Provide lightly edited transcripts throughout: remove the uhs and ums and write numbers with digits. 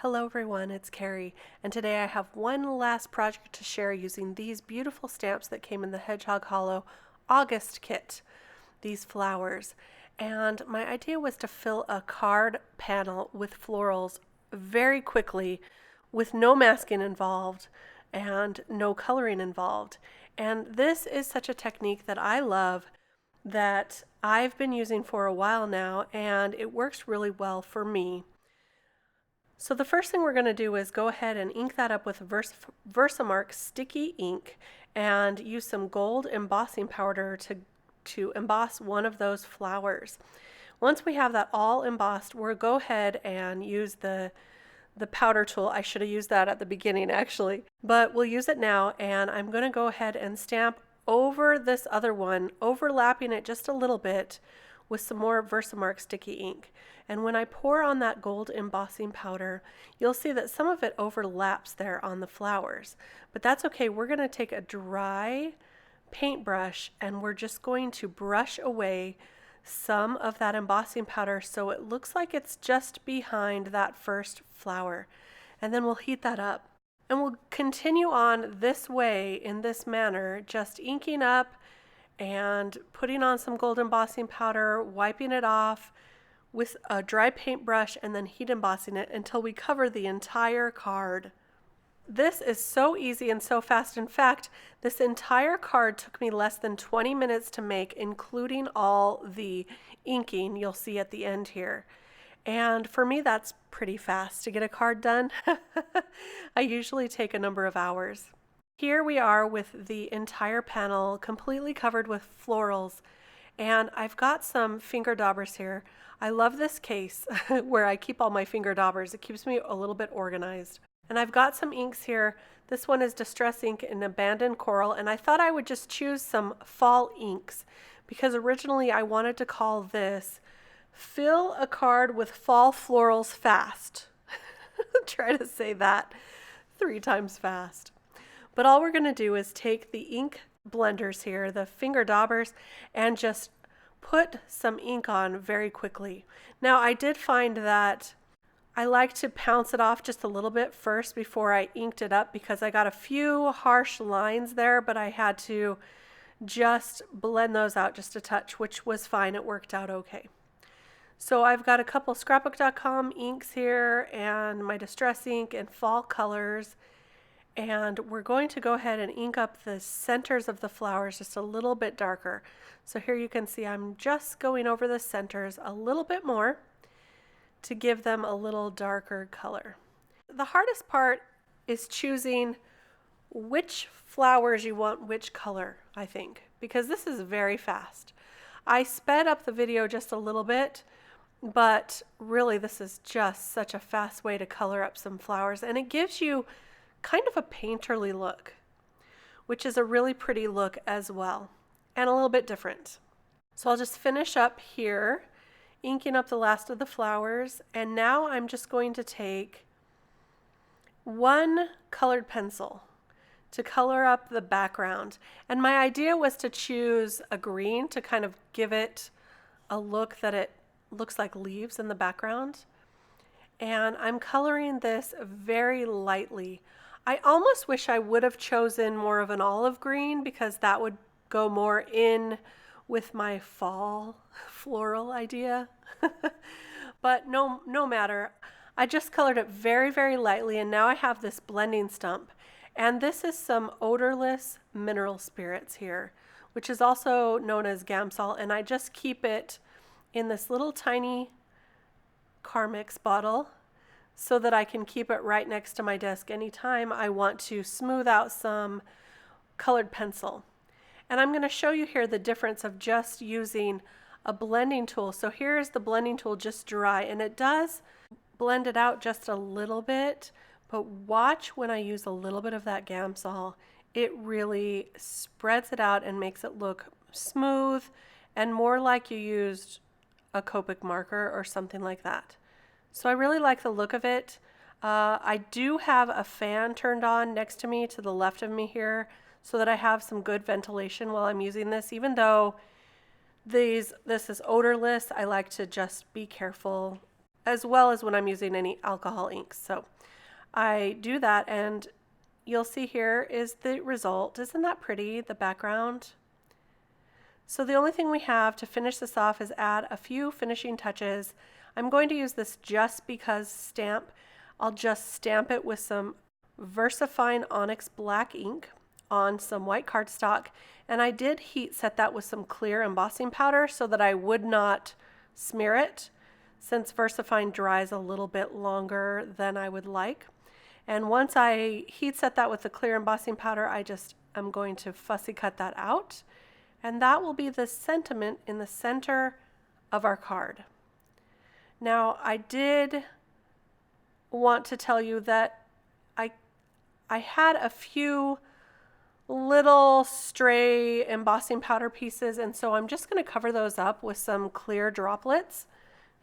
Hello everyone, it's Kari, and today I have one last project to share using these beautiful stamps that came in the Hedgehog Hollow August kit, these flowers. And my idea was to fill a card panel with florals very quickly with no masking involved and no coloring involved. And this is such a technique that I love that I've been using for a while now, and it works really well for me. So the first thing we're going to do is go ahead and ink that up with VersaMark sticky ink and use some gold embossing powder to emboss one of those flowers. Once we have that all embossed, we'll go ahead and use the powder tool. I should have used that at the beginning actually, but we'll use it now, and I'm going to go ahead and stamp over this other one, overlapping it just a little bit with some more VersaMark sticky ink. And when I pour on that gold embossing powder, you'll see that some of it overlaps there on the flowers. But that's okay. We're going to take a dry paintbrush and we're just going to brush away some of that embossing powder so it looks like it's just behind that first flower. And then we'll heat that up. And we'll continue on this way in this manner, just inking up and putting on some gold embossing powder, wiping it off with a dry paintbrush, and then heat embossing it until we cover the entire card. This is so easy and so fast. In fact, this entire card took me less than 20 minutes to make, including all the inking you'll see at the end here. And for me, that's pretty fast to get a card done. I usually take a number of hours. Here we are with the entire panel completely covered with florals, and I've got some finger daubers here. I love this case where I keep all my finger daubers. It keeps me a little bit organized. And I've got some inks here. This one is Distress Ink in Abandoned Coral, and I thought I would just choose some fall inks because originally I wanted to call this Fill a Card with Fall Florals Fast. Try to say that 3 times fast. But all we're going to do is take the ink blenders here, the finger daubers, and just put some ink on very quickly. Now I did find that I like to pounce it off just a little bit first before I inked it up because I got a few harsh lines there, but I had to just blend those out just a touch, which was fine. It worked out okay. So I've got a couple scrapbook.com inks here and my Distress ink in fall colors. And we're going to go ahead and ink up the centers of the flowers just a little bit darker. So here you can see I'm just going over the centers a little bit more to give them a little darker color. The hardest part is choosing which flowers you want which color, I think, because this is very fast. I sped up the video just a little bit, but really this is just such a fast way to color up some flowers, and it gives you kind of a painterly look, which is a really pretty look as well, and a little bit different. So I'll just finish up here, inking up the last of the flowers, and now I'm just going to take one colored pencil to color up the background. And my idea was to choose a green to kind of give it a look that it looks like leaves in the background. And I'm coloring this very lightly. I almost wish I would have chosen more of an olive green because that would go more in with my fall floral idea. But no matter. I just colored it very, very lightly, and now I have this blending stump. And this is some odorless mineral spirits here, which is also known as Gamsol, and I just keep it in this little tiny Carmix bottle so that I can keep it right next to my desk anytime I want to smooth out some colored pencil. And I'm going to show you here the difference of just using a blending tool. So here's the blending tool just dry, and it does blend it out just a little bit, but watch when I use a little bit of that Gamsol, it really spreads it out and makes it look smooth and more like you used a Copic marker or something like that. So I really like the look of it. I do have a fan turned on next to me to the left of me here so that I have some good ventilation while I'm using this. Even though this is odorless, I like to just be careful as well as when I'm using any alcohol inks. So I do that, and you'll see here is the result. Isn't that pretty, the background? So the only thing we have to finish this off is add a few finishing touches. I'm going to use this Just Because stamp. I'll just stamp it with some VersaFine Onyx black ink on some white cardstock, and I did heat set that with some clear embossing powder so that I would not smear it, since VersaFine dries a little bit longer than I would like. And once I heat set that with the clear embossing powder, I'm going to fussy cut that out, and that will be the sentiment in the center of our card. Now, I did want to tell you that I had a few little stray embossing powder pieces, and so I'm just going to cover those up with some clear droplets.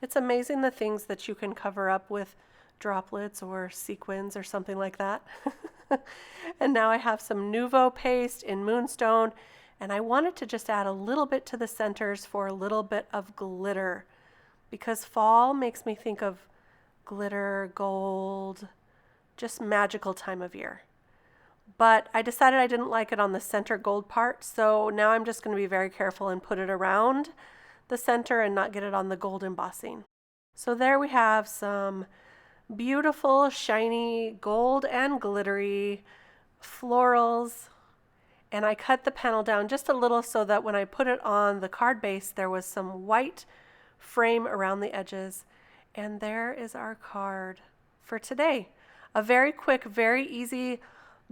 It's amazing the things that you can cover up with droplets or sequins or something like that. And now I have some Nuvo paste in Moonstone, and I wanted to just add a little bit to the centers for a little bit of glitter, because fall makes me think of glitter, gold, just magical time of year. But I decided I didn't like it on the center gold part, so now I'm just going to be very careful and put it around the center and not get it on the gold embossing. So there we have some beautiful, shiny, gold and glittery florals. And I cut the panel down just a little so that when I put it on the card base, there was some white frame around the edges. And there is our card for today. A very quick, very easy,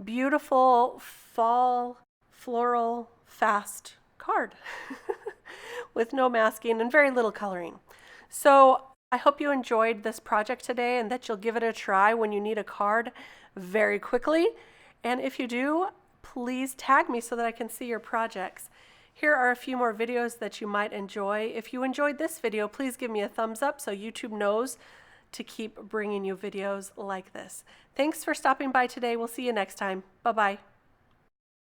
beautiful fall floral fast card with no masking and very little coloring. So I hope you enjoyed this project today and that you'll give it a try when you need a card very quickly. And if you do, please tag me so that I can see your projects. Here are a few more videos that you might enjoy. If you enjoyed this video, please give me a thumbs up so YouTube knows to keep bringing you videos like this. Thanks for stopping by today. We'll see you next time. Bye-bye.